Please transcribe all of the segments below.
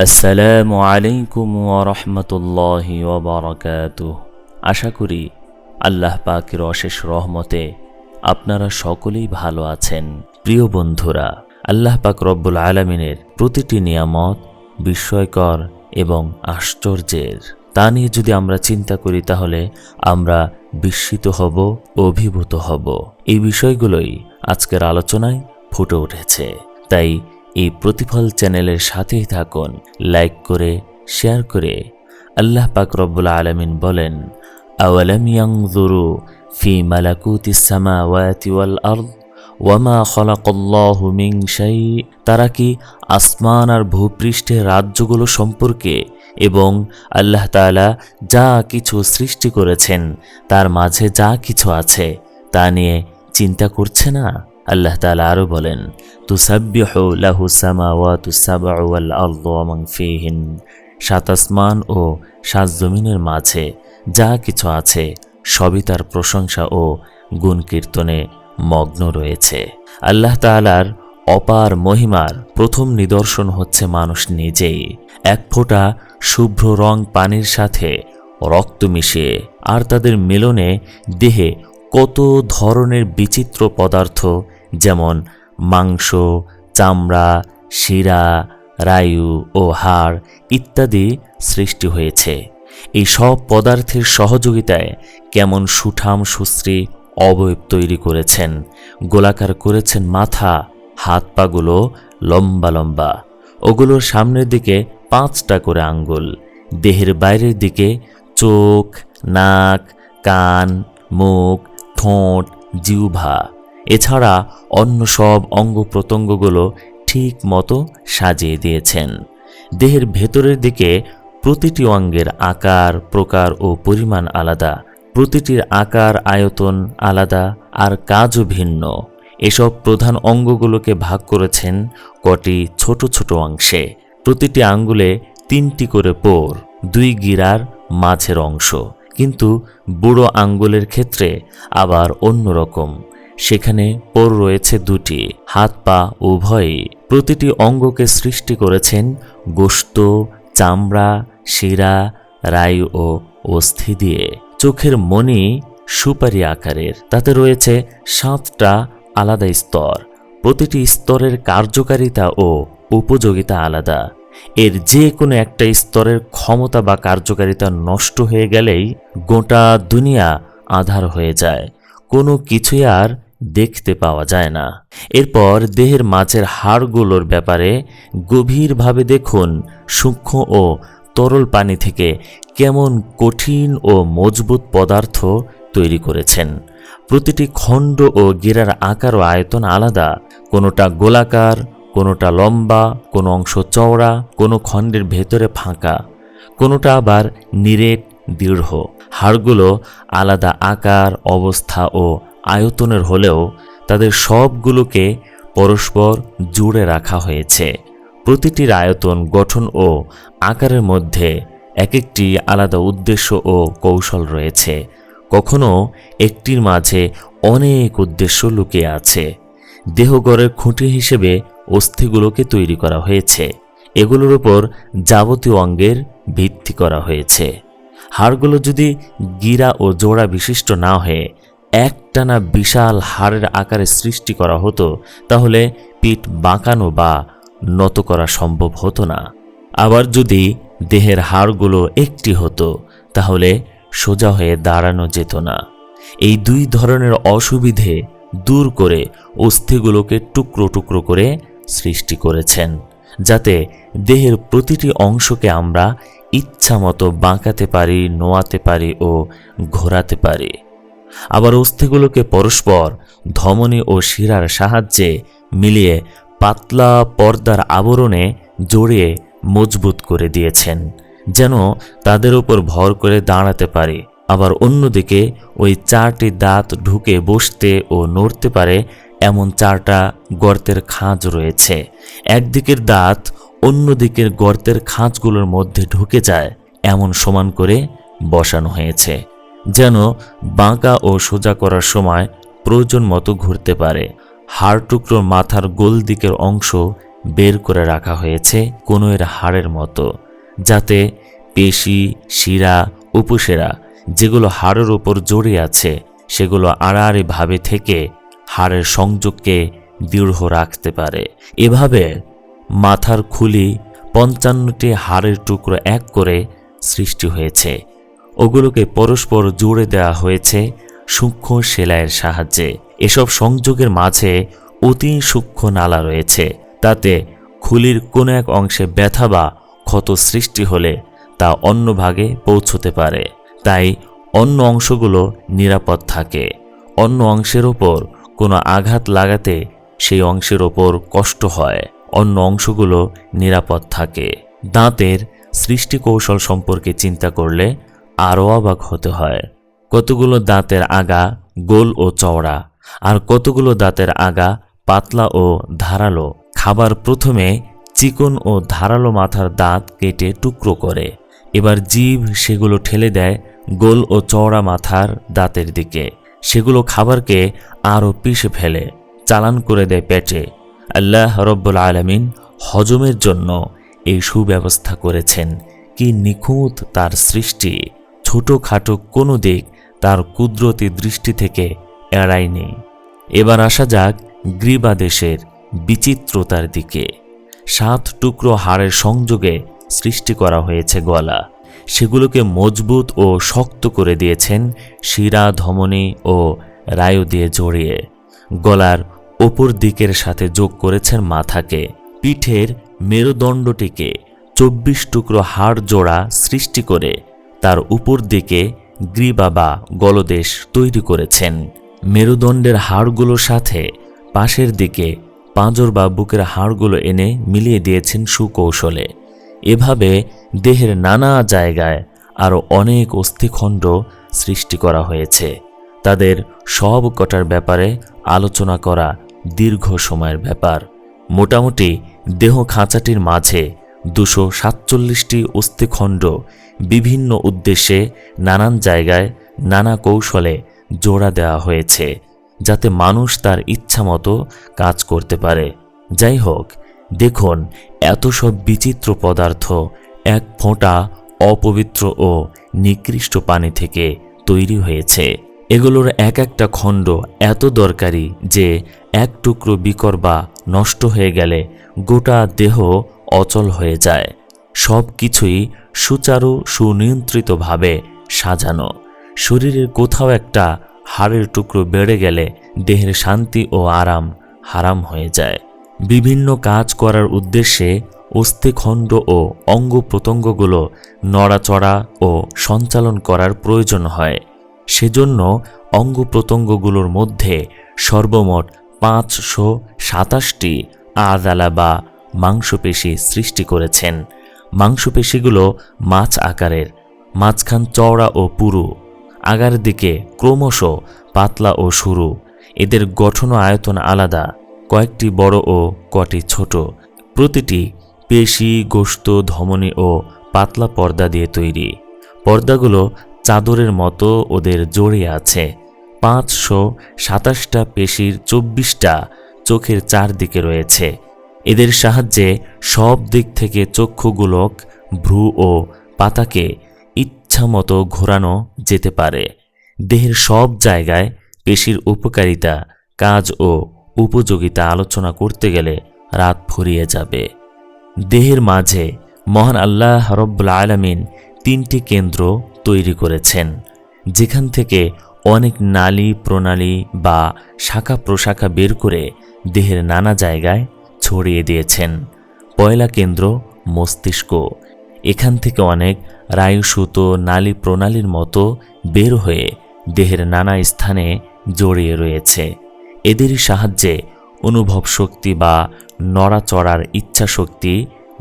আসসালামু আলাইকুম ওয়া রাহমাতুল্লাহি ওয়া বারাকাতুহু। আশা করি আল্লাহ পাকের অশেষ রহমতে আপনারা সকলেই ভালো আছেন। প্রিয় বন্ধুরা, আল্লাহ পাক রব্বুল আলামিনের প্রতিটি নিয়ামত বিস্ময়কর এবং আশ্চর্যের। তা নিয়ে যদি আমরা চিন্তা করি তাহলে আমরা বিস্মিত হব, অভিভূত হব। এই বিষয়গুলোই আজকের আলোচনায় ফুটে উঠেছে। তাই এই প্রতিফল চ্যানেলের সাথেই থাকুন, লাইক করে শেয়ার করে। আল্লাহ পাক রব্বুল আলামিন বলেন, আওয়ালাম ইয়ানজুরু ফি মালাকুতিস সামাওয়াতি ওয়াল আরদ ওয়ামা খালাকাল্লাহু মিন শাই। তারা কি আসমান আর ভূপৃষ্ঠের রাজ্যগুলো সম্পর্কে এবং আল্লাহ তাআলা যা কিছু সৃষ্টি করেছেন তার মাঝে যা কিছু আছে তা নিয়ে চিন্তা করছে না? আল্লাহ তাআলা আরো বলেন, তুসাব্বিহু লাহু সামাওয়াতুস সাবউ ওয়াল আরদু ওয়া মান ফীহিন। সাত আসমান ও সাত জমিনের মাঝে যা কিছু আছে সবই তার প্রশংসা ও গুণ কীর্তনে মগ্ন রয়েছে। আল্লাহ তাআলার অপার মহিমার প্রথম নিদর্শন হচ্ছে মানুষ নিজেই। এক ফোঁটা শুভ্র রং পানির সাথে রক্ত মিশিয়ে আর তাদের মিলনে দেহে কত ধরনের বিচিত্র পদার্থ যেমন মাংস, চামড়া, শিরা, রায়ু ও হাড় ইত্যাদি সৃষ্টি হয়েছে। এই সব পদার্থের সহযোগিতায় কেমন সুঠাম সুশ্রী অবয়ব তৈরি করেছেন, গোলাকার করেছেন মাথা, হাত পাগুলো লম্বা লম্বা, ওগুলোর সামনের দিকে 5টা করে আঙ্গুল, দেহের বাইরের দিকে চোখ, নাক, কান, মুখ, ঠোঁট, জিহ্বা, এছাড়া অন্য সব অঙ্গ প্রত্যঙ্গগুলো ঠিক মতো সাজিয়ে দিয়েছেন। দেহের ভেতরের দিকে প্রতিটি অঙ্গের আকার, প্রকার ও পরিমাণ আলাদা, প্রতিটির আকার আয়তন আলাদা আর কাজও ভিন্ন। এসব প্রধান অঙ্গগুলোকে ভাগ করেছেন কটি ছোট ছোট অংশে। প্রতিটি আঙ্গুলে 3টি করে পোর, 2 গিরার মাঝের অংশ। কিন্তু বুড়ো আঙ্গুলের ক্ষেত্রে আবার অন্যরকম, সেখানে পোর রয়েছে 2টি। হাত পা উভয়ই। প্রতিটি অঙ্গকে সৃষ্টি করেছেন গোশত, চামড়া, শিরা, রায়ু ও অস্থি দিয়ে। চোখের মণি সুপারি আকারের, তাতে রয়েছে 7টা আলাদা স্তর। প্রতিটি স্তরের কার্যকারিতা ও উপযোগিতা আলাদা। এর যে কোনো একটা স্তরের ক্ষমতা বা কার্যকারিতা নষ্ট হয়ে গেলেই গোটা দুনিয়া আঁধার হয়ে যায়, কোনো কিছুই আর দেখতে পাওয়া যায় না। এরপর দেহের মাঝের হাড়গুলোর ব্যাপারে গভীরভাবে দেখুন। সূক্ষ্ম ও তরল পানি থেকে কেমন কঠিন ও মজবুত পদার্থ তৈরি করেছেন। প্রতিটি খণ্ড ও গিরার আকার ও আয়তন আলাদা, কোনোটা গোলাকার, কোনোটা লম্বা, কোনো অংশ চওড়া, কোনো খণ্ডের ভেতরে ফাঁকা, কোনোটা আবার নিরেট দৃঢ়। হাড়গুলো আলাদা আকার, অবস্থা ও আয়তনের হলেও তাদের সবগুলোকে পরস্পর জুড়ে রাখা হয়েছে। প্রতিটির আয়তন, গঠন ও আকারের মধ্যে এক একটি আলাদা উদ্দেশ্য ও কৌশল রয়েছে। কখনো একটির মাঝে অনেক উদ্দেশ্য লুকিয়ে আছে। দেহগড়ের খুঁটি হিসেবে অস্থিগুলোকে তৈরি করা হয়েছে। এগুলোর উপর যাবতীয় অঙ্গের ভিত্তি করা হয়েছে। হাড়গুলো যদি গিরা ও জোড়া বিশিষ্ট না হয়ে একটানা বিশাল হাড়ের আকারে সৃষ্টি করা হতো তাহলে পিঠ বাঁকানো বা নত করা সম্ভব হতো না। আবার যদি দেহের হাড়গুলো একটি হতো তাহলে সোজা হয়ে দাঁড়ানো যেত না। এই 2 ধরনের অসুবিধে দূর করে অস্থিগুলোকে টুকরো টুকরো করে সৃষ্টি করেছেন, যাতে দেহের প্রতিটি অংশকে আমরা ইচ্ছামতো বাঁকাতে পারি, নোয়াতে পারি ও ঘোরাতে পারি। আবার অস্থিগুলোকে পরস্পর ধমনী ও শিরার সাহায্যে মিলিয়ে পাতলা পর্দার আবরণে জড়িয়ে মজবুত করে দিয়েছেন, যেন তাদের উপর ভর করে দাঁড়াতে পারে। আবার অন্যদিকে ওই 4টি দাঁত ঢুকে বসতে ও নড়তে পারে এমন 4টা গর্তের খাঁজ রয়েছে। একদিকের দাঁত অন্য দিকের গর্তের খাঁজগুলোর মধ্যে ঢুকে যায় এমন সমান করে বসানো হয়েছে, যেন বাঁকা ও সোজা করার সময় প্রয়োজন মতো ঘুরতে পারে। হাড় টুকরোর মাথার গোল দিকের অংশ বের করে রাখা হয়েছে কনুইয়ের হাড়ের মতো, যাতে পেশি, শিরা, উপশিরা যেগুলো হাড়ের উপর জড়িয়ে আছে সেগুলো আড়াআড়িভাবে থেকে হাড়ের সংযোগকে দৃঢ় রাখতে পারে। এভাবে মাথার খুলি 55টি হাড়ের টুকরো এক করে সৃষ্টি হয়েছে। ওগুলোকে পরস্পর জুড়ে দেওয়া হয়েছে সূক্ষ্ম সেলাইয়ের সাহায্যে। এসব সংযোগের মাঝে অতি সূক্ষ্ম নালা রয়েছে, তাতে খুলির কোনো এক অংশে ব্যথা বা ক্ষত সৃষ্টি হলে তা অন্য ভাগে পৌঁছতে পারে। তাই অন্য অংশগুলো নিরাপদ থাকে। অন্য অংশের ওপর কোনো আঘাত লাগাতে সেই অংশের ওপর কষ্ট হয়, অন্য অংশগুলো নিরাপদ থাকে। দাঁতের সৃষ্টি কৌশল সম্পর্কে চিন্তা করলে আরও অবাক হতে হয়। কতগুলো দাঁতের আগা গোল ও চওড়া, আর কতগুলো দাঁতের আগা পাতলা ও ধারালো। খাবার প্রথমে চিকন ও ধারালো মাথার দাঁত কেটে টুকরো করে, এবার জিভ সেগুলো ঠেলে দেয় গোল ও চওড়া মাথার দাঁতের দিকে। সেগুলো খাবারকে আরও পিষে ফেলে, চালান করে দেয় পেটে। আল্লাহ রব্বুল আলামিন হজমের জন্য এই সুব্যবস্থা করেছেন। কি নিখুঁত তার সৃষ্টি! ছোটোখাটো কোনো দিক তার কুদরতি দৃষ্টি থেকে এড়ায়নি। এবার আসা যাক গ্রীবা দেশের বিচিত্রতার দিকে। 7 টুকরো হাড়ের সংযোগে সৃষ্টি করা হয়েছে গলা। সেগুলোকে মজবুত ও শক্ত করে দিয়েছেন শিরা, ধমনী ও রায়ু দিয়ে জড়িয়ে। গলার ওপর দিকের সাথে যোগ করেছেন মাথাকে। পিঠের মেরুদণ্ডটিকে 24 টুকরো হাড় জোড়া সৃষ্টি করে তার উপর দিকে গ্রীবা বা গলদেশ তৈরি করেছেন। মেরুদণ্ডের হাড়গুলোর সাথে পাশের দিকে পাঁজর বা বুকের হাড়গুলো এনে মিলিয়ে দিয়েছেন সুকৌশলে। এভাবে দেহের নানা জায়গায় আরও অনেক অস্থিখণ্ড সৃষ্টি করা হয়েছে। তাদের সব কটার ব্যাপারে আলোচনা করা দীর্ঘ সময়ের ব্যাপার। মোটামুটি দেহ খাঁচাটির মাঝে 247টি অস্থিখণ্ড বিভিন্ন উদ্দেশ্যে নানান জায়গায় নানা কৌশলে জোড়া দেওয়া হয়েছে, যাতে মানুষ তার ইচ্ছামতো কাজ করতে পারে। যাই হোক, দেখুন এত সব বিচিত্র পদার্থ এক ফোঁটা অপবিত্র ও নিকৃষ্ট পানি থেকে তৈরি হয়েছে। এগুলোর এক একটা খণ্ড এত দরকারি যে এক টুকরো বিকর বা নষ্ট হয়ে গেলে গোটা দেহ অচল হয়ে যায়। সব কিছুই সুচারু সুনিয়ন্ত্রিতভাবে সাজানো। শরীরের কোথাও একটা হাড়ের টুকরো বেড়ে গেলে দেহের শান্তি ও আরাম হারাম হয়ে যায়। বিভিন্ন কাজ করার উদ্দেশ্যে অস্থিখণ্ড ও অঙ্গ প্রত্যঙ্গগুলো নড়াচড়া ও সঞ্চালন করার প্রয়োজন হয়। সেজন্য অঙ্গ প্রত্যঙ্গগুলোর মধ্যে সর্বমোট 527টি আযালা বা মাংসপেশি সৃষ্টি করেছেন। মাংসপেশিগুলো মাছ আকারের, মাঝখান চওড়া ও পুরু, আগার দিকে ক্রমশ পাতলা ও সরু। এদের গঠন ও আয়তন আলাদা, কয়েকটি বড় ও কটি ছোট। প্রতিটি পেশি, গোশত, ধমনী ও পাতলা পর্দা দিয়ে তৈরি। পর্দাগুলো চাদরের মতো ওদের জড়িয়ে আছে। 527টা পেশির 24টা চোখের চারদিকে রয়েছে। এদের সাহায্যে সব দিক থেকে চক্ষুগোলক, ভ্রু ও পাতাকে ইচ্ছামতো ঘোরানো যেতে পারে। দেহের সব জায়গায় পেশির উপকারিতা, কাজ ও উপযোগিতা আলোচনা করতে গেলে রাত ফুরিয়ে যাবে। দেহের মাঝে মহান আল্লাহ রব্বুল আলামিন 3টি কেন্দ্র তৈরি করেছেন, যেখান থেকে অনেক নালী প্রণালী বা শাখা প্রশাখা বের করে দেহের নানা জায়গায় ছড়িয়ে দিয়েছেন। পয়লা কেন্দ্র মস্তিষ্ক। এখান থেকে অনেক রায়ুসূত নালী প্রণালীর মতো বের হয়ে দেহের নানা স্থানে জড়িয়ে রয়েছে। এদেরই সাহায্যে অনুভব শক্তি বা নড়াচড়ার ইচ্ছা শক্তি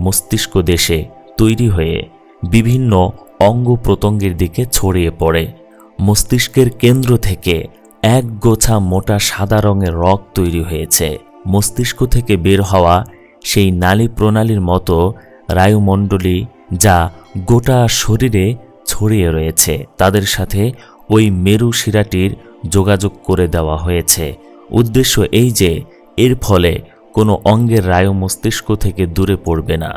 মস্তিষ্ক দেশে তৈরি হয়ে বিভিন্ন অঙ্গ প্রত্যঙ্গের দিকে ছড়িয়ে পড়ে। মস্তিষ্কের কেন্দ্র থেকে এক গোছা মোটা সাদা রঙের রগ তৈরি হয়েছে। মস্তিষ্ক থেকে বের হওয়া সেই নালী প্রণালীর মতো রায়ুমণ্ডলী, যা গোটা শরীরে ছড়িয়ে রয়েছে, তাদের সাথে ওই মেরু শিরাটির যোগাযোগ করে দেওয়া হয়েছে। উদ্দেশ্য এই যে এর ফলে কোনো অঙ্গের রায়ু মস্তিষ্ক থেকে দূরে পড়বে না,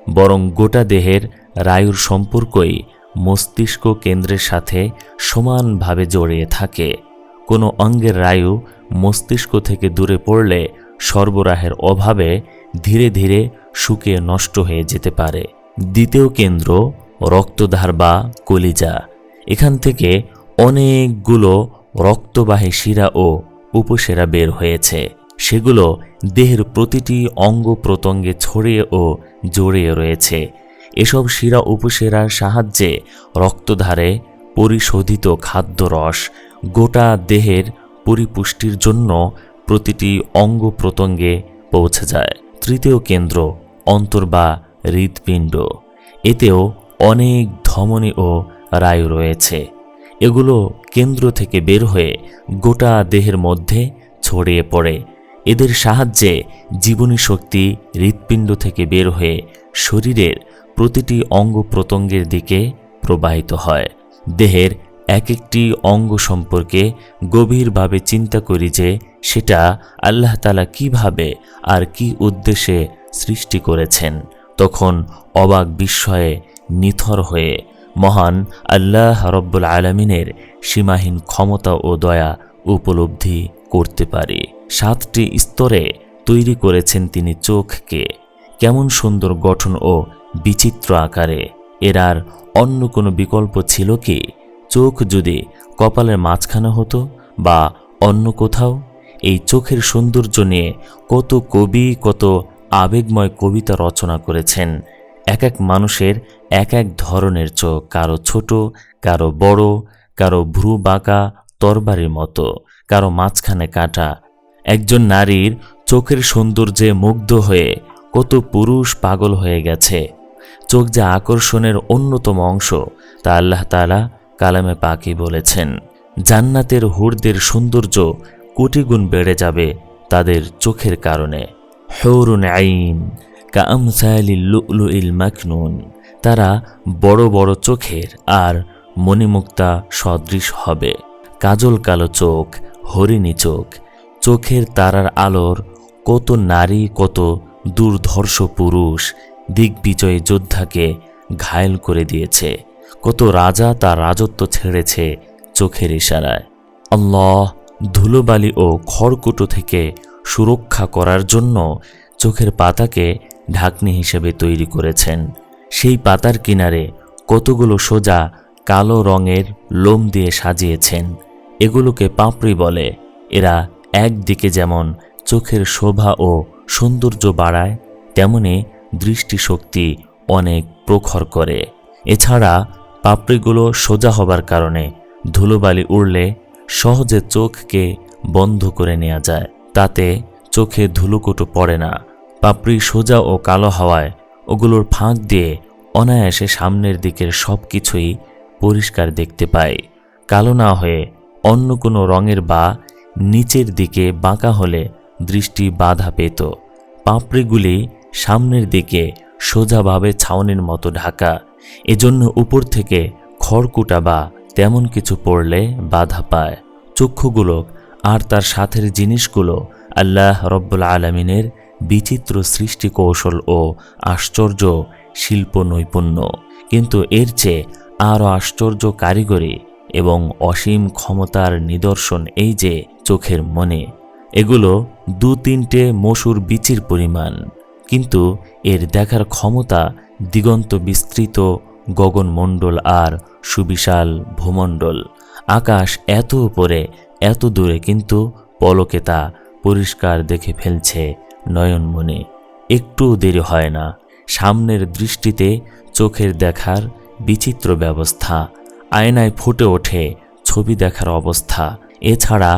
বরং গোটা দেহের রায়ুর সম্পর্কই মস্তিষ্ক কেন্দ্রের সাথে সমানভাবে জড়িয়ে থাকে। কোনো অঙ্গের রায়ু মস্তিষ্ক থেকে দূরে পড়লে সরবরাহের অভাবে ধীরে ধীরে শুকিয়ে নষ্ট হয়ে যেতে পারে। দ্বিতীয় কেন্দ্র রক্তধার বা কলিজা। এখান থেকে অনেকগুলো রক্তবাহী শিরা ও উপশিরা বের হয়েছে। সেগুলো দেহের প্রতিটি অঙ্গ প্রত্যঙ্গে ছড়িয়ে ও জড়িয়ে রয়েছে। এসব শিরা উপশিরার সাহায্যে রক্তধারে পরিশোধিত খাদ্যরস গোটা দেহের পরিপুষ্টির জন্য প্রতিটি অঙ্গ প্রত্যঙ্গে পৌঁছে যায়। তৃতীয় কেন্দ্র অন্তর বা হৃৎপিণ্ড। এতেও অনেক ধমনী ও রায়ু রয়েছে। এগুলো কেন্দ্র থেকে বের হয়ে গোটা দেহের মধ্যে ছড়িয়ে পড়ে। এদের সাহায্যে জীবনী শক্তি হৃৎপিণ্ড থেকে বের হয়ে শরীরের প্রতিটি অঙ্গ প্রত্যঙ্গের দিকে প্রবাহিত হয়। দেহের এক একটি অঙ্গ সম্পর্কে গভীরভাবে চিন্তা করি যে সেটা আল্লাহ তাআলা কিভাবে আর কি উদ্দেশ্যে সৃষ্টি করেছেন, তখন অবাক বিস্ময়ে নিথর হয়ে মহান আল্লাহ রব্বুল আলামিনের সীমাহীন ক্ষমতা ও দয়া উপলব্ধি করতে পারি। 7টি স্তরে তৈরি করেছেন তিনি চোখকে। কেমন সুন্দর গঠন ও বিচিত্র আকারে। এর আর অন্য কোনো বিকল্প ছিল কি? চোখ যদি কপালের মাঝখানে হতো বা অন্য কোথাও? এই চোখের সৌন্দর্য নিয়ে কত কবি কত আবেগময় কবিতা রচনা করেছেন। এক এক মানুষের এক এক ধরনের চোখ, কারো ছোট, কারো বড়, কারো ভ্রু বাঁকা তরবারির মতো, কারো মাঝখানে কাটা। একজন নারীর চোখের সৌন্দর্যে মুগ্ধ হয়ে কত পুরুষ পাগল হয়ে গেছে। চোখ যে আকর্ষণের অন্যতম অংশ তা আল্লাহ তাআলা কালামে পাকি বলেছেন। জান্নাতের হুরদের সৌন্দর্য কোটি গুণ বেড়ে যাবে তাদের চোখের কারণে। হুরুন আইন কাআমসালিল লুলুইল মাকনুন। তারা বড় বড় চোখের আর মণিমুক্তা সদৃশ হবে। কাজল কালো চোখ, হরিণী চোখ। চোখের তারার আলোর কত নারী, কত দুর্ধর্ষ পুরুষ দিগ্বিজয়ী যোদ্ধাকে ঘায়েল করে দিয়েছে। কত রাজা তার রাজত্ব ছেড়েছে চোখের ইশারায়। আল্লাহ ধুলোবালি ও খড়কুটো থেকে সুরক্ষা করার জন্য চোখের পাতাকে ঢাকনি হিসেবে তৈরি করেছেন। সেই পাতার কিনারে কতগুলো সোজা কালো রঙের লোম দিয়ে সাজিয়েছেন। এগুলোকে পাপড়ি বলে। এরা একদিকে যেমন চোখের শোভা ও সৌন্দর্য বাড়ায়, তেমনি দৃষ্টিশক্তি অনেক প্রখর করে। এছাড়া পাপড়িগুলো সোজা হবার কারণে ধুলোবালি উড়লে সহজে চোখকে বন্ধ করে নেওয়া যায়। তাতে চোখে ধুলোকুটো পড়ে না। পাপড়ি সোজা ও কালো হওয়ায় ওগুলোর ফাঁক দিয়ে অনায়াসে সামনের দিকের সব কিছুই পরিষ্কার দেখতে পাই। কালো না হয়ে অন্য কোনো রঙের বা নিচের দিকে বাঁকা হলে দৃষ্টি বাধা পেত। পাপড়িগুলি সামনের দিকে সোজাভাবে ছাউনির মতো ঢাকা। এজন্য উপর থেকে খড়কুটা বা তেমন কিছু পড়লে বাধা পায়। চক্ষুগুলো আর তার সাথের জিনিসগুলো আল্লাহ রব্বুল আলামিনের বিচিত্র সৃষ্টি কৌশল ও আশ্চর্য শিল্প নৈপুণ্য। কিন্তু এর চেয়ে আরও আশ্চর্য কারিগরি এবং অসীম ক্ষমতার নিদর্শন এই যে চোখের মনে। এগুলো 2-3টে মসুর বিচির পরিমাণ, কিন্তু এর দেখার ক্ষমতা দিগন্ত বিস্তৃত গগনমণ্ডল আর সুবিশাল ভূমণ্ডল। আকাশ এত উপরে এত দূরে, কিন্তু পলকে তা পরিষ্কার দেখে ফেলছে নয়নমণি। একটু দেরি হয় না। সামনের দৃষ্টিতে চোখের দেখার বিচিত্র ব্যবস্থা। আয়নায় ফুটে ওঠে ছবি দেখার অবস্থা। এছাড়া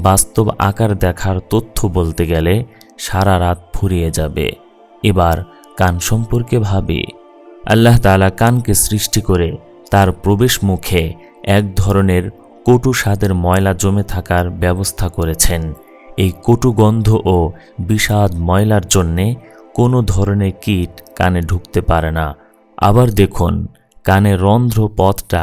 বাস্তব আকার দেখার তথ্য বলতে গেলে সারা রাত ফুরিয়ে যাবে। এবার কান সম্পর্কে ভাবি। আল্লাহ তাআলা কানকে সৃষ্টি করে তার প্রবেশ মুখে এক ধরনের কটু স্বাদের ময়লা জমে থাকার ব্যবস্থা করেছেন। এই কটু গন্ধ ও বিষাদ ময়লার জন্যে কোনো ধরনের কীট কানে ঢুকতে পারে না। আবার দেখুন, কানের রন্ধ্র পথটা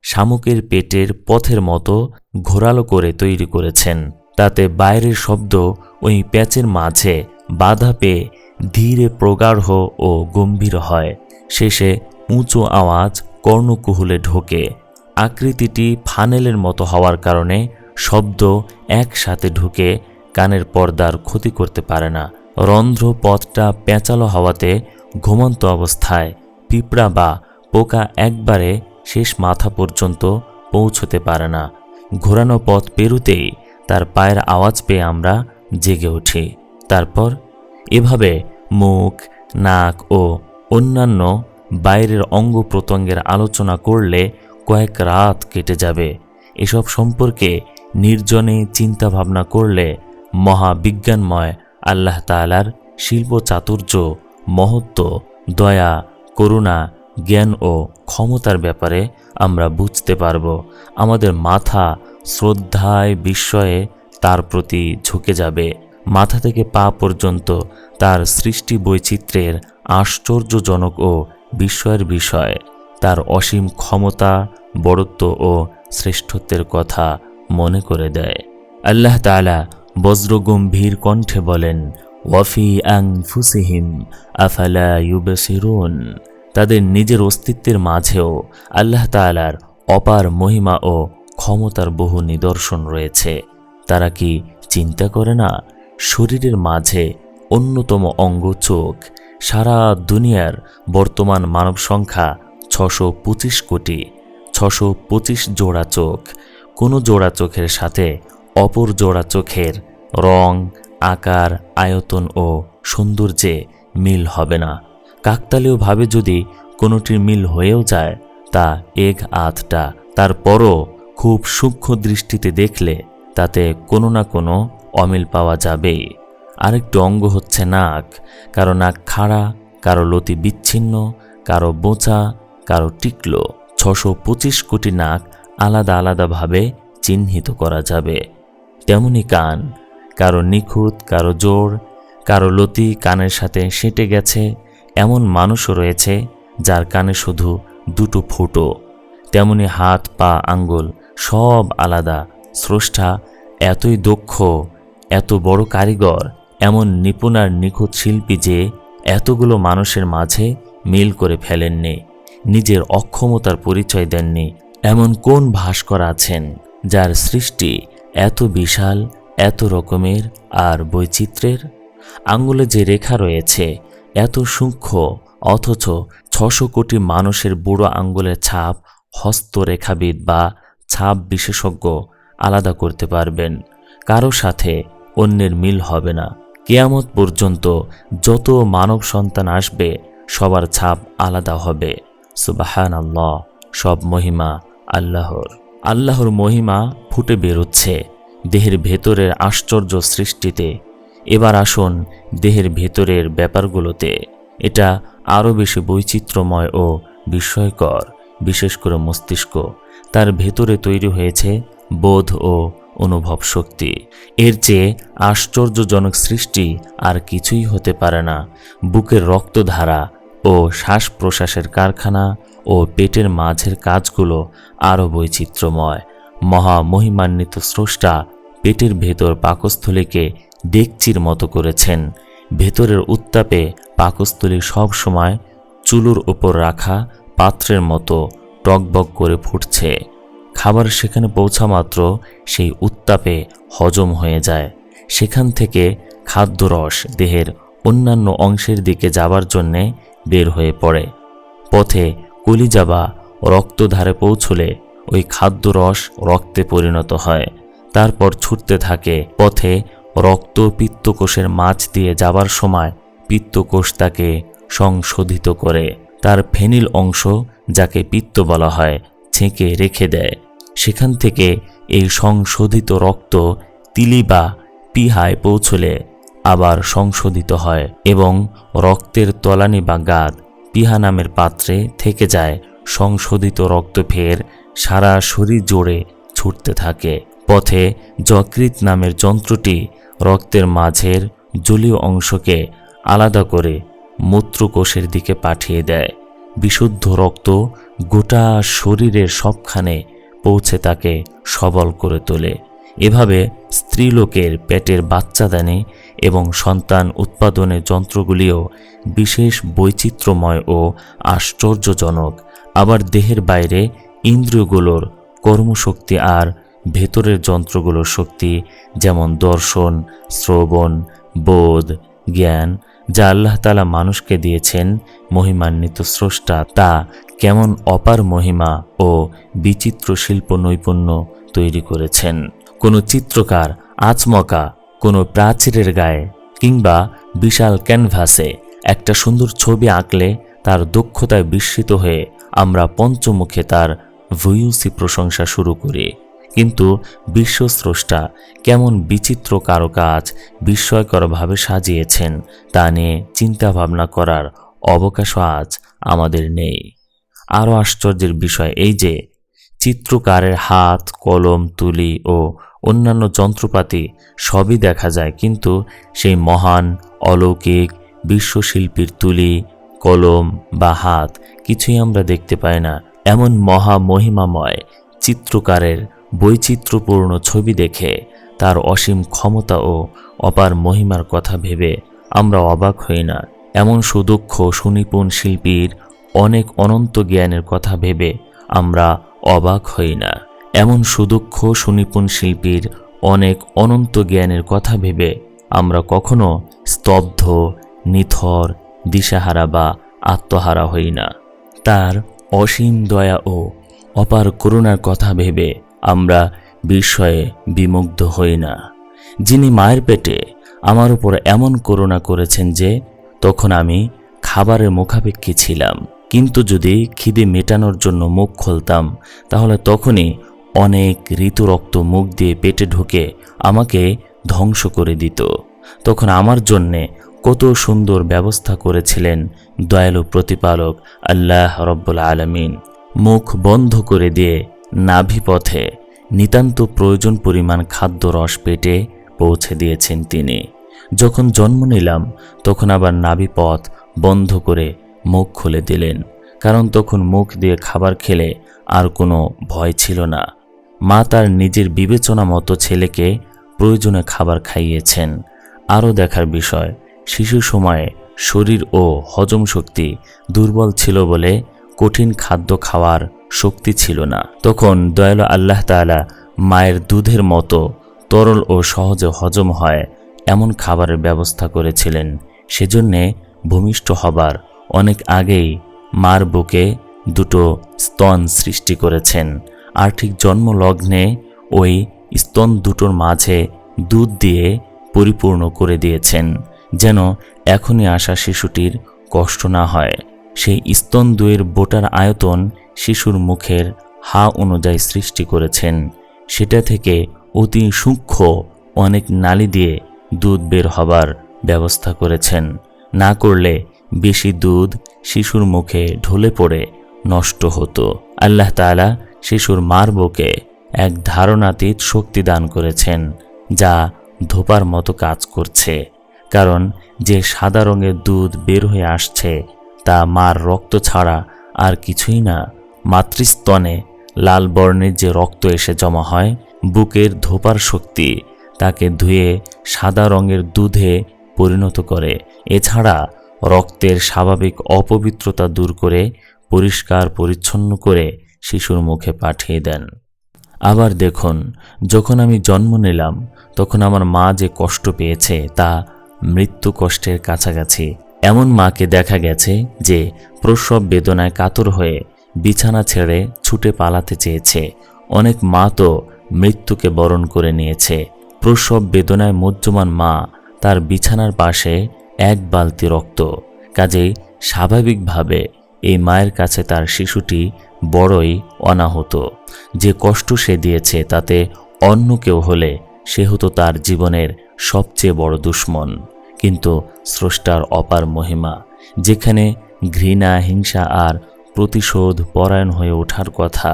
শামুকের পেটের পথের মতো ঘোরালো করে তৈরি করেছেন। তাতে বাইরের শব্দ ওই প্যাচের মাঝে বাধা পেয়ে ধীরে প্রগাঢ় ও গম্ভীর হয়। শেষে উঁচু আওয়াজ কর্ণকুহলে ঢোকে। আকৃতিটি ফানেলের মতো হওয়ার কারণে শব্দ একসাথে ঢুকে কানের পর্দার ক্ষতি করতে পারে না। রন্ধ্র পথটা পেঁচালো হওয়াতে ঘুমন্ত অবস্থায় পিঁপড়া বা পোকা একবারে শেষ মাথা পর্যন্ত পৌঁছতে পারে না। ঘোরানো পথ পেরুতেই তার পায়ের আওয়াজ পেয়ে আমরা জেগে উঠি। তারপর এভাবে মুখ, নাক ও অন্যান্য বাইরের অঙ্গ প্রত্যঙ্গের আলোচনা করলে কয়েক রাত কেটে যাবে। এসব সম্পর্কে নির্জনে চিন্তা ভাবনা করলে মহাবিজ্ঞানময় আল্লাহ তাআলার শিল্প চাতুর্য, মহত্ব, দয়া, করুণা, জ্ঞান ও ক্ষমতার ব্যাপারে আমরা বুঝতে পারব। আমাদের মাথা শ্রদ্ধায় বিস্ময়ে তার প্রতি ঝুঁকে যাবে। মাথা থেকে পা পর্যন্ত তার সৃষ্টি বৈচিত্র্যের আশ্চর্যজনক ও বিস্ময়ের বিষয়, তার অসীম ক্ষমতা, বড়ত্ব ও শ্রেষ্ঠত্বের কথা মনে করে দেয়। আল্লাহ তাআলা বজ্রগম্ভীর কণ্ঠে বলেন, ওয়াফি আনফুসিহিম আফালা ইউবসিরুন। তাদের নিজের অস্তিত্বের মাঝেও আল্লাহ তাআলার অপার মহিমা ও ক্ষমতার বহু নিদর্শন রয়েছে। তারা কি চিন্তা করে না? শরীরের মাঝে অন্যতম অঙ্গ চোখ। সারা দুনিয়ার বর্তমান মানব সংখ্যা 625 কোটি। 625 জোড়া চোখ। কোনো জোড়া চোখের সাথে অপর জোড়া চোখের রং, আকার, আয়তন ও সৌন্দর্যে মিল হবে না। কাকতালীয়ভাবে যদি কোনোটির মিল হয়েও যায় তা এক আধটা। তারপরও খুব সূক্ষ্ম দৃষ্টিতে দেখলে তাতে কোনো না কোনো অমিল পাওয়া যাবেই। আরেকটু অঙ্গ হচ্ছে নাক। কারো নাক খাড়া, কারো লতি বিচ্ছিন্ন, কারো বোঁচা, কারো টিকলো। 625 কোটি নাক আলাদা আলাদাভাবে চিহ্নিত করা যাবে। তেমনি কান, কারো নিখুঁত, কারো জোড়, কারো লতি কানের সাথে সেঁটে গেছে। এমন মানুষও রয়েছে যার কানে শুধু দুটো ফুটো। তেমনি হাত, পা, আঙ্গুল সব আলাদা। স্রষ্টা এতই দক্ষ, এত বড় কারিগর, এমন নিপুণ আর নিখুঁত শিল্পী যে এতগুলো মানুষের মাঝে মিল করে ফেলেননি, নিজের অক্ষমতার পরিচয় দেননি। এমন কোন ভাস্কর আছেন যার সৃষ্টি এত বিশাল, এত রকমের আর বৈচিত্র্যের? আঙ্গুলে যে রেখা রয়েছে এত সূক্ষ্ম, অথচ 600 কোটি মানুষের বুড়ো আঙ্গুলের ছাপ হস্তরেখাবিদ বা ছাপ বিশেষজ্ঞ আলাদা করতে পারবেন। কারো সাথে অন্যের মিল হবে না। কিয়ামত পর্যন্ত যত মানব সন্তান আসবে সবার ছাপ আলাদা হবে। সুবহানাল্লাহ, সব মহিমা আল্লাহর। আল্লাহর মহিমা ফুটে বেরোচ্ছে দেহের ভেতরের আশ্চর্য সৃষ্টিতে। এবার আসুন দেহের ভেতরের ব্যাপারগুলোতে। এটা আরও বেশি বৈচিত্র্যময় ও বিস্ময়কর। বিশেষ করে মস্তিষ্ক, তার ভেতরে তৈরি হয়েছে বোধ ও অনুভব শক্তি। এর চেয়ে আশ্চর্যজনক সৃষ্টি আর কিছুই হতে পারে না। বুকের রক্তধারা ও শ্বাস প্রশ্বাসের কারখানা ও পেটের মাঝের কাজগুলো আরও বৈচিত্র্যময়। মহামহিমান্বিত স্রষ্টা পেটের ভেতর পাকস্থলীকে ডেকচির মতো করেছেন। ভেতরের উত্তাপে পাকস্থলী সব সময় চুলোর উপর রাখা পাত্রের মতো টকবক করে ফুটছে। খাবার সেখানে পৌঁছা মাত্র সেই উত্তাপে হজম হয়ে যায়। সেখান থেকে খাদ্যরস দেহের অন্যান্য অংশের দিকে যাবার জন্যে বের হয়ে পড়ে। পথে কলিজা বা রক্তধারে পৌঁছলে ওই খাদ্যরস রক্তে পরিণত হয়। তারপর ছুটতে থাকে। পথে রক্ত পিত্তকোষের মাঝ দিয়ে যাবার সময় পিত্তকোষ তাকে সংশোধিত করে তার ফেনিল অংশ, যাকে পিত্ত বলা হয়, ছেঁকে রেখে দেয়। সেখান থেকে এই সংশোধিত রক্ত তিলি বা পিহায় পৌঁছলে আবার সংশোধিত হয় এবং রক্তের তলানি বা গাদ পিহা নামের পাত্রে থেকে যায়। সংশোধিত রক্ত ফের সারা শরীর জুড়ে ছুটতে থাকে। পথে যকৃৎ নামের যন্ত্রটি রক্তের মাঝের জলীয় অংশকে আলাদা করে মূত্রকোষের দিকে পাঠিয়ে দেয়। বিশুদ্ধ রক্ত গোটা শরীরের সবখানে পৌঁছে তাকে সবল করে তোলে। এভাবে স্ত্রীলোকের পেটের বাচ্চাদানে এবং সন্তান উৎপাদনের যন্ত্রগুলিও বিশেষ বৈচিত্র্যময় ও আশ্চর্যজনক। আবার দেহের বাইরে ইন্দ্রিয়গুলোর কর্মশক্তি আর ভেতরের যন্ত্রগুলোর শক্তি, যেমন দর্শন, শ্রবণ, বোধ, জ্ঞান, যা আল্লাহ তাআলা মানুষকে দিয়েছেন মহিমান্বিত স্রষ্টা, তা কেমন অপার মহিমা ও বিচিত্র শিল্প নৈপুণ্য তৈরি করেছেন। কোনো চিত্রকার আচমকা কোনো প্রাচীরের গায়ে কিংবা বিশাল ক্যানভাসে একটা সুন্দর ছবি আঁকলে তার দক্ষতায় বিস্মিত হয়ে আমরা পঞ্চমুখে তার ভূয়সী প্রশংসা শুরু করি। কিন্তু বিশ্বস্রষ্টা কেমন বিচিত্র কারুকাজ বিস্ময়করভাবে সাজিয়েছেন তা নিয়ে চিন্তা ভাবনা করার অবকাশও আজ আমাদের নেই। আরও আশ্চর্যের বিষয় এই যে, চিত্রকারের হাত, কলম, তুলি ও অন্যান্য যন্ত্রপাতি সবই দেখা যায়, কিন্তু সেই মহান অলৌকিক বিশ্বশিল্পীর তুলি, কলম বা হাত কিছুই আমরা দেখতে পাই না। এমন মহা মহিমাময় চিত্রকারের বৈচিত্র্যপূর্ণ ছবি দেখে তার অসীম ক্ষমতা ও অপার মহিমার কথা ভেবে আমরা অবাক হই না। এমন সুদক্ষ সুনিপুণ শিল্পীর অনেক অনন্ত জ্ঞানের কথা ভেবে আমরা অবাক হই না। এমন সুদক্ষ সুনিপুণ শিল্পীর অনেক অনন্ত জ্ঞানের কথা ভেবে আমরা কখনো স্তব্ধ, নিথর, দিশাহারা বা আত্মহারা হই না। তার অসীম দয়া ও অপার করুণার কথা ভেবে আমরা বিস্ময়ে বিমুগ্ধ হই না। যিনি মায়ের পেটে আমার উপর এমন করুণা করেছেন যে তখন আমি খাবারের মুখাপেক্ষী ছিলাম, কিন্তু যদি খিদে মেটানোর জন্য মুখ খুলতাম তাহলে তখনই অনেক ঋতুরক্ত মুখ দিয়ে পেটে ঢুকে আমাকে ধ্বংস করে দিত। তখন আমার জন্যে কত সুন্দর ব্যবস্থা করেছিলেন দয়ালু প্রতিপালক আল্লাহ রব্বুল আলামিন। মুখ বন্ধ করে দিয়ে নাভিপথে নিতান্ত প্রয়োজন পরিমাণ খাদ্যরস পেটে পৌঁছে দিয়েছেন তিনি। যখন জন্ম নিলাম তখন আবার নাভিপথ বন্ধ করে মুখ খুলে দিলেন, কারণ তখন মুখ দিয়ে খাবার খেলে আর কোনো ভয় ছিল না। মা তার নিজের বিবেচনা মতো ছেলেকে প্রয়োজনে খাবার খাইয়েছেন। আরও দেখার বিষয়, শিশু সময়ে শরীর ও হজম শক্তি দুর্বল ছিল বলে কঠিন খাদ্য খাওয়ার শক্তি ছিল না। তখন দয়ালু আল্লাহ তাআলা মায়ের দুধের মতো তরল ও সহজে হজম হয় এমন খাবারের ব্যবস্থা করেছিলেন। সেজন্যে ভূমিষ্ঠ হবার অনেক আগেই মার বুকে দুটো স্তন সৃষ্টি করেছেন, আর ঠিক জন্মলগ্নে ওই স্তন দুটোর মাঝে দুধ দিয়ে পরিপূর্ণ করে দিয়েছেন, যেন এখনই আসা শিশুটির কষ্ট না হয়। সেই স্তন দুয়ের বোটার আয়তন শিশুর মুখের হা অনুযায়ী সৃষ্টি করেছেন। সেটা থেকে অতি সূক্ষ্ম অনেক নালী দিয়ে দুধ বের হবার ব্যবস্থা করেছেন। না করলে বেশি দুধ শিশুর মুখে ঢলে পড়ে নষ্ট হতো। আল্লাহ তাআলা শিশুর মার বুকে এক ধারণাতীত শক্তি দান করেছেন, যা ধোপার মতো কাজ করছে। কারণ যে সাদা রঙের দুধ বের হয়ে আসছে তা মার রক্ত ছাড়া আর কিছুই না। মাতৃস্তনে লাল বর্ণের যে রক্ত এসে জমা হয়, বুকের ধোপার শক্তি তাকে ধুয়ে সাদা রঙের দুধে পরিণত করে। এছাড়া রক্তের স্বাভাবিক অপবিত্রতা দূর করে পরিষ্কার পরিচ্ছন্ন করে শিশুর মুখে পাঠিয়ে দেন। আবার দেখুন, যখন আমি জন্ম নিলাম তখন আমার মা যে কষ্ট পেয়েছে তা মৃত্যু কষ্টের কাছাকাছি। এমন মাকে দেখা গেছে যে প্রসব বেদনায় কাতর হয়ে বিছানা ছেড়ে ছুটে পালাতে চেয়েছে। অনেক মা তো মৃত্যুকে বরণ করে নিয়েছে। প্রসব বেদনায় মুহ্যমান মা তার বিছানার পাশে এক বালতি রক্ত। কাজেই স্বাভাবিকভাবে এই মায়ের কাছে তার শিশুটি বড়ই অনাহূত। যে কষ্ট সে দিয়েছে তাতে অন্য কেউ হলে সে হতো তার জীবনের সবচেয়ে বড় দুশ্মন। কিন্তু স্রষ্টার অপার মহিমা, যেখানে ঘৃণা, হিংসা আর প্রতিশোধ পরায়ণ হয়ে ওঠার কথা,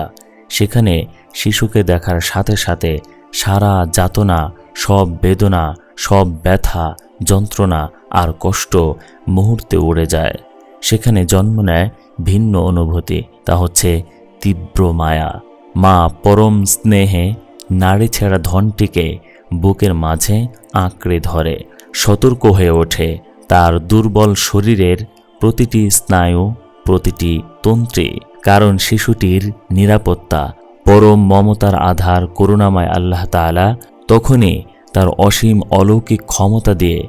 সেখানে শিশুকে দেখার সাথে সাথে সারা যাতনা, সব বেদনা, সব ব্যথা, যন্ত্রণা আর কষ্ট মুহূর্তে উড়ে যায়। সেখানে জন্ম নেয় ভিন্ন অনুভূতি, তা হচ্ছে তীব্র মায়া। মা পরম স্নেহে নাড়ি ছেঁড়া ধনটিকে বুকের মাঝে আঁকড়ে ধরে, সতর্ক হয়ে ওঠে তার দুর্বল শরীরের প্রতিটি স্নায়ু, প্রতিটি তন্ত্রে। কারণ শিশুটির নিরাপত্তা পরম মমতার আধার করুণাময় আল্লাহ তাআলা তখনই তার অসীম অলৌকিক ক্ষমতা দিয়ে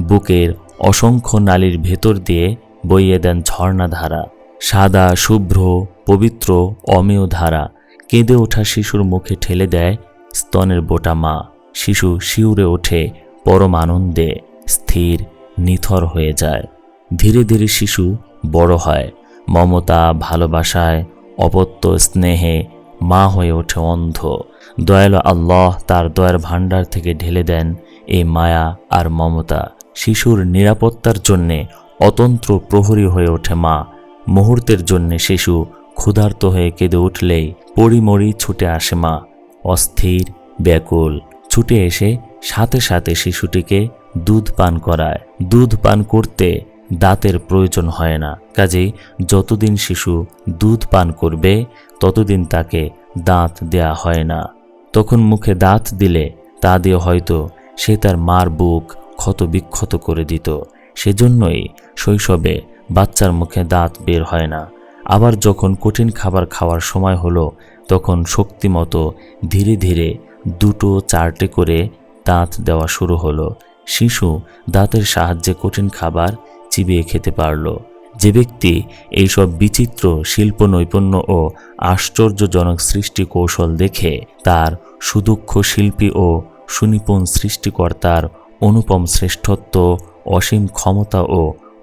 বুকের অসংখ্য নালীর ভেতর দিয়ে বইয়ে দেন ঝর্ণাধারা, সাদা শুভ্র পবিত্র অমেয় ধারা। কেঁদে ওঠা শিশুর মুখে ঠেলে দেয় স্তনের বোটা মা। শিশু শিউরে ওঠে পরম আনন্দে, স্থির নিথর হয়ে যায়। ধীরে ধীরে শিশু বড় হয়, মমতা ভালোবাসায় অপত্য স্নেহে মা হয়ে ওঠে অন্ধ। দয়ালু আল্লাহ তার দয়ার ভাণ্ডার থেকে ঢেলে দেন এই মায়া আর মমতা। শিশুর নিরাপত্তার জন্যে অতন্ত্র প্রহরী হয়ে ওঠে মা। মুহূর্তের জন্যে শিশু ক্ষুধার্ত হয়ে কেঁদে উঠলেই পড়িমড়ি ছুটে আসে মা, অস্থির ব্যাকুল। ছুটে এসে সাথে সাথে শিশুটিকে দুধ পান করায়। দুধ পান করতে দাঁতের প্রয়োজন হয় না, কাজেই যতদিন শিশু দুধ পান করবে ততদিন তাকে দাঁত দেয়া হয় না। তখন মুখে দাঁত দিলে তা দিয়ে হয়তো সে তার মার বুক ক্ষত বিক্ষত করে দিত। সেজন্যই শৈশবে বাচ্চার মুখে দাঁত বের হয় না। আবার যখন কঠিন খাবার খাওয়ার সময় হলো, তখন শক্তিমতো ধীরে ধীরে 2-4টে করে দাঁত দেওয়া শুরু হলো। শিশু দাঁতের সাহায্যে কঠিন খাবার চিবিয়ে খেতে পারল। যে ব্যক্তি এইসব বিচিত্র শিল্প নৈপুণ্য ও আশ্চর্যজনক সৃষ্টি কৌশল দেখে তার সুদক্ষ শিল্পী ও সুনিপুণ সৃষ্টিকর্তার অনুপম শ্রেষ্ঠত্ব, অসীম ক্ষমতা ও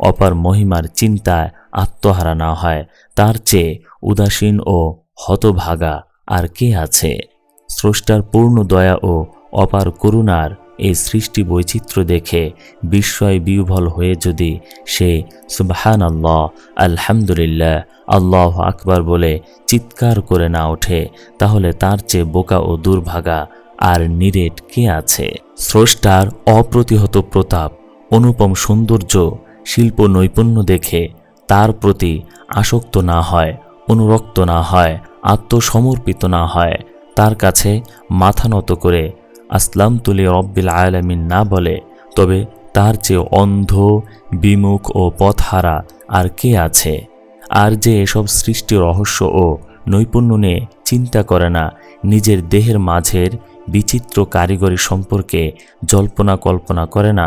অপার মহিমার চিন্তায় আত্মহারা না হয়, তার চেয়ে উদাসীন ও হতভাগা আর কে আছে? স্রষ্টার পূর্ণ দয়া ও অপার করুণার এই সৃষ্টি বৈচিত্র্য দেখে বিস্ময় বিহ্বল হয়ে যদি সে সুবহানাল্লাহ, আলহামদুলিল্লাহ, আল্লাহু আকবার বলে চিৎকার করে না ওঠে, তাহলে তার চেয়ে বোকা ও দুর্ভাগা আর নিরেট কে আছে? স্রষ্টার অপ্রতিহত প্রতাপ, অনুপম সৌন্দর্য, শিল্প নৈপুণ্য দেখে তার প্রতি আসক্ত না হয়, অনুরক্ত না হয়, আত্মসমর্পিত না হয়, তার কাছে মাথা নত করে আসলামতু লিরাব্বিল আলামিন না বলে, তবে তার চেয়ে অন্ধ, বিমুখ ও পথহারা আর কে আছে? আর যে এসব সৃষ্টি রহস্য ও নৈপুণ্য নিয়ে চিন্তা করে না, নিজের দেহের মাঝের বিচিত্র কারিগরি সম্পর্কে জল্পনা কল্পনা করে না,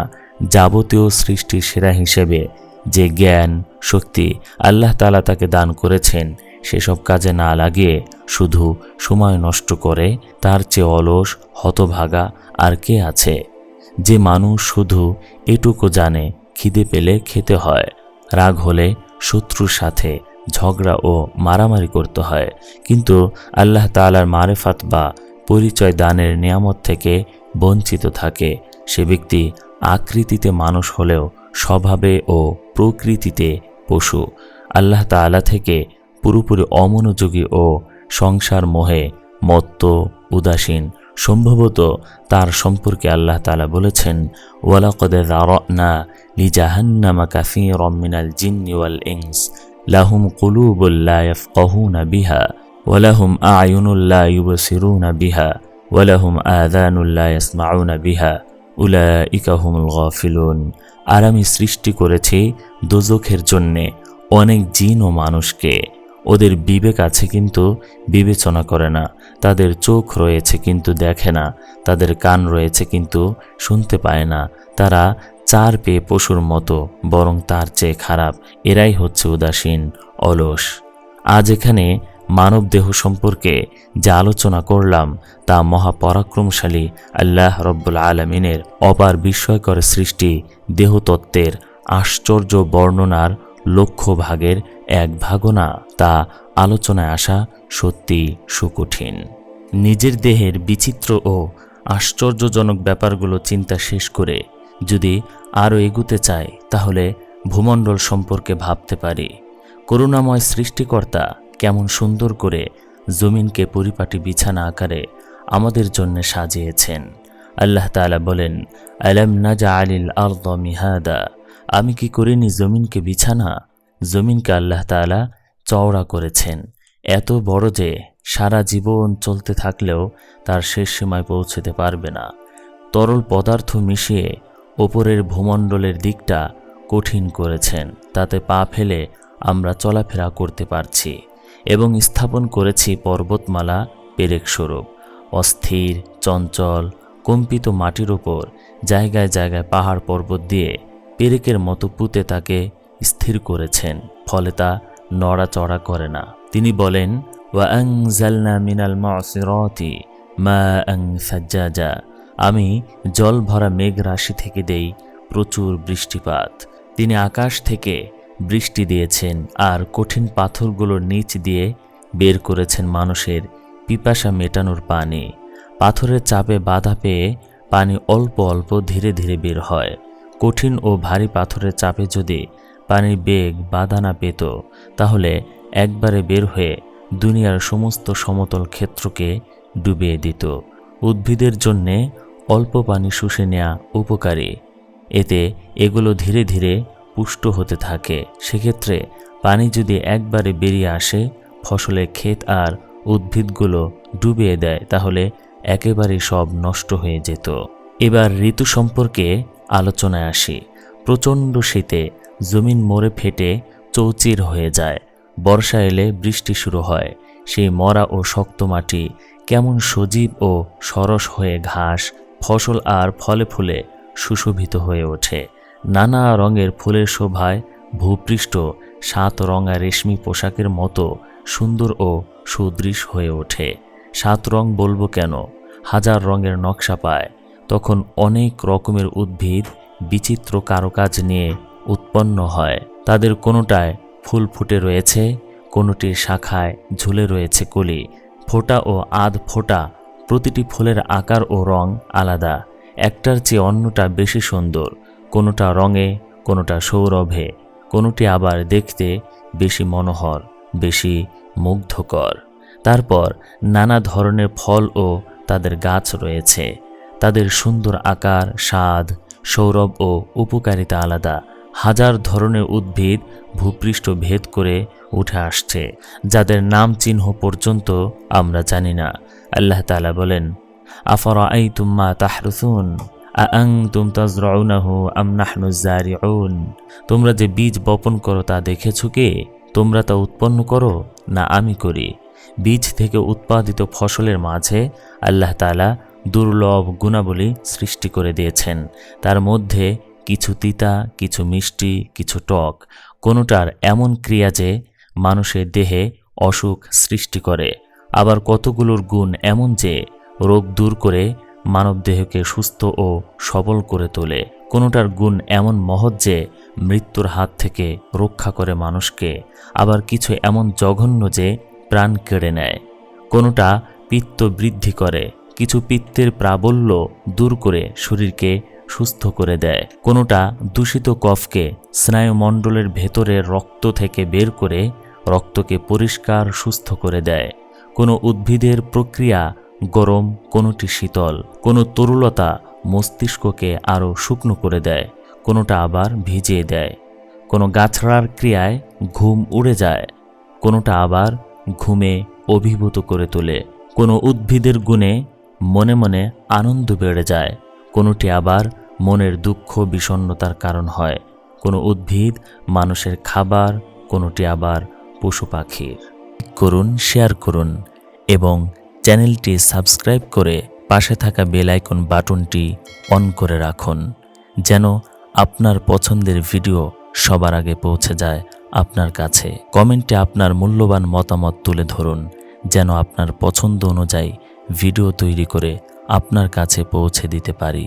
যাবতীয় সৃষ্টির সেরা হিসেবে যে জ্ঞান শক্তি আল্লাহ তাআলা তাকে দান করেছেন সেসব কাজে না লাগিয়ে শুধু সময় নষ্ট করে, তার চেয়ে অলস হতভাগা আর কে আছে? যে মানুষ শুধু এটুকু জানে খিদে পেলে খেতে হয়, রাগ হলে শত্রুর সাথে ঝগড়া ও মারামারি করতে হয়, কিন্তু আল্লাহ তাআলার মারেফাত বা পরিচয় দানের নিয়ামত থেকে বঞ্চিত থাকে, সে ব্যক্তি আকৃতিতে মানুষ হলেও স্বভাবে ও প্রকৃতিতে পশু। আল্লাহ তাআলা থেকে পুরোপুরি অমনোযোগী ও সংসার মোহে মত্ত উদাসীন। সম্ভবত তার সম্পর্কে আল্লাহ তাআলা বলেছেন, ওয়ালাকাদ যারানা লিজাহান্নামা কাসীরাম মিনাল জিন্নি ওয়াল ইনস লাহুম কুলুবুল লা ইয়াফকাহুনা বিহা ওয়া লাহুম আ'য়ুনুল লা ইউবসিরুনা বিহা ওয়া লাহুম আযানুল লা ইয়াসমাউনা বিহা উলাইকা হুমুল গাফিলুন। আর আমি সৃষ্টি করেছি দোজখের জন্যে অনেক জিন ও মানুষকে। ওদের বিবেক আছে কিন্তু বিবেচনা করে না, তাদের চোখ রয়েছে কিন্তু দেখে না, তাদের কান রয়েছে কিন্তু শুনতে পায় না, তারা চার পেয়ে পশুর মতো, বরং তার চেয়ে খারাপ। এরাই হচ্ছে উদাসীন, অলস। আজ এখানে মানব দেহ সম্পর্কে যে আলোচনা করলাম তা মহাপরাক্রমশালী আল্লাহ রব্বুল আলামিনের অপার বিস্ময়কর সৃষ্টি দেহতত্ত্বের আশ্চর্য বর্ণনার লক্ষ ভাগের এক ভাগও না, তা আলোচনায় আসা সত্যি সুকঠিন। নিজের দেহের বিচিত্র ও আশ্চর্যজনক ব্যাপারগুলো চিন্তা শেষ করে যদি আরও এগুতে চাই, তাহলে ভূমণ্ডল সম্পর্কে ভাবতে পারি। করুণাময় সৃষ্টিকর্তা কেমন সুন্দর করে জমিনকে পরিপাটি বিছানা আকারে আমাদের জন্য সাজিয়েছেন। আল্লাহ তাআলা বলেন, আলাম নাজআলিল আরদা মিহাদা, আমি কি করিনি জমিনকে বিছানা? জমিনকে আল্লাহ তাআলা চওড়া করেছেন, এত বড় যে সারা জীবন চলতে থাকলেও তার শেষ সীমায় পৌঁছতে পারবে না। তরল পদার্থ মিশিয়ে ওপরের ভূমণ্ডলের দিকটা কঠিন করেছেন, তাতে পা ফেলে আমরা চলাফেরা করতে পারছি এবং স্থাপন করেছি পর্বতমালা পেরেকস্বরূপ। অস্থির, চঞ্চল, কম্পিত মাটির ওপর জায়গায় জায়গায় পাহাড় পর্বত দিয়ে পেরেকের মতো পুঁতে তাকে স্থির করেছেন, ফলে তা নড়াচড়া করে না। তিনি বলেন, ওয়াআনজালনা মিনাল মুসিরাতি মাআন সাজ্জাজা, আমি জল ভরা মেঘ রাশি থেকে দেই প্রচুর বৃষ্টিপাত। তিনি আকাশ থেকে বৃষ্টি দিয়েছেন আর কঠিন পাথরগুলোর নিচ দিয়ে বের করেছেন মানুষের পিপাসা মেটানোর পানি। পাথরের চাপে বাধা পেয়ে পানি অল্প অল্প ধীরে ধীরে বের হয়। কঠিন ও ভারী পাথরের চাপে যদি পানির বেগ বাধা না পেত, তাহলে একবারে বের হয়ে দুনিয়ার সমস্ত সমতল ক্ষেত্রকে ডুবিয়ে দিত। উদ্ভিদের জন্যে অল্প পানি শুষে নেওয়া উপকারী, এতে এগুলো ধীরে ধীরে পুষ্ট হতে থাকে। সেক্ষেত্রে পানি যদি একবারে বেরিয়ে আসে, ফসলের ক্ষেত আর উদ্ভিদগুলো ডুবিয়ে দেয়, তাহলে একেবারে সব নষ্ট হয়ে যেত। এবার ঋতু সম্পর্কে আলোচনায় আসি। প্রচণ্ড শীতে জমিন মরে ফেটে চৌচির হয়ে যায়। বর্ষা এলে বৃষ্টি শুরু হয়। সেই মরা ও শক্ত মাটি কেমন সজীব ও সরস হয়ে ঘাস, ফসল আর ফলে ফুলে সুশোভিত হয়ে ওঠে। নানা রঙের ফুলের শোভায় ভূপৃষ্ঠ 7 রঙা রেশমি পোশাকের মতো সুন্দর ও সুদৃশ হয়ে ওঠে। 7 রং বলবো কেন, 1000 রঙের নকশা পায়। তখন অনেক রকমের উদ্ভিদ বিচিত্র কারুকাজ নিয়ে উৎপন্ন হয়। তাদের কোনোটায় ফুল ফুটে রয়েছে, কোনোটির শাখায় ঝুলে রয়েছে কলি। ফোঁটা ও আধ ফোঁটা প্রতিটি ফুলের আকার ও রং আলাদা, একটার চেয়ে অন্যটা বেশি সুন্দর। কোনোটা রঙে, কোনোটা সৌরভে, কোনোটি আবার দেখতে বেশি মনোহর, বেশি মুগ্ধকর। তারপর নানা ধরনের ফল ও তাদের গাছ রয়েছে। তাদের সুন্দর আকার, স্বাদ, সৌরভ ও উপকারিতা আলাদা। 1000 ধরনের উদ্ভিদ ভূপৃষ্ঠ ভেদ করে উঠে আসছে, যাদের নাম চিহ্ন পর্যন্ত আমরা জানি না। আল্লাহ তাআলা বলেন, আফরাআইতুম মা তাহরুসুন আআনতুম তাজরাউনাহু আম নাহনুজ জারিউন, তোমরা যে বীজ বপন করো তা দেখেছো কে? তোমরা তা উৎপন্ন করো না আমি করি? বীজ থেকে উৎপাদিত ফসলের মাঝে আল্লাহ তাআলা দুর্লভ গুণাবলী সৃষ্টি করে দিয়েছেন। তার মধ্যে কিছু তিতা, কিছু মিষ্টি, কিছু টক। কোনোটার এমন ক্রিয়া যে মানুষের দেহে অসুখ সৃষ্টি করে, আবার কতগুলোর গুণ এমন যে রোগ দূর করে মানবদেহকে সুস্থ ও সবল করে তোলে। কোনোটার গুণ এমন মহৎ যে মৃত্যুর হাত থেকে রক্ষা করে মানুষকে, আবার কিছু এমন জঘন্য যে প্রাণ কেড়ে নেয়। কোনোটা পিত্ত বৃদ্ধি করে, কিছু পিত্তের প্রাবল্য দূর করে শরীরকে সুস্থ করে দেয়। কোনোটা দূষিত কফকে স্নায়ুমণ্ডলের ভেতরের রক্ত থেকে বের করে রক্তকে পরিষ্কার সুস্থ করে দেয়। কোনো উদ্ভিদের প্রক্রিয়া গরম, কোনোটি শীতল। কোনো তরুলতা মস্তিষ্ককে আরও শুকনো করে দেয়, কোনোটা আবার ভিজিয়ে দেয়। কোনো গাছড়ার ক্রিয়ায় ঘুম উড়ে যায়, কোনোটা আবার ঘুমে অভিভূত করে তোলে। কোনো উদ্ভিদের গুণে মনে মনে আনন্দ বেড়ে যায়, কোনোটি আবার মনের দুঃখ বিষণ্ণতার কারণ হয়। কোনো উদ্ভিদ মানুষের খাবার, কোনোটি আবার পশু পাখির। করুন, শেয়ার করুন এবং চ্যানেলটি সাবস্ক্রাইব করে পাশে থাকা বেল আইকন বাটনটি অন করে রাখুন, যেন আপনার পছন্দের ভিডিও সবার আগে পৌঁছে যায় আপনার কাছে। কমেন্টে আপনার মূল্যবান মতামত তুলে ধরুন, যেন আপনার পছন্দ অনুযায়ী ভিডিও তৈরি করে আপনার কাছে পৌঁছে দিতে পারি।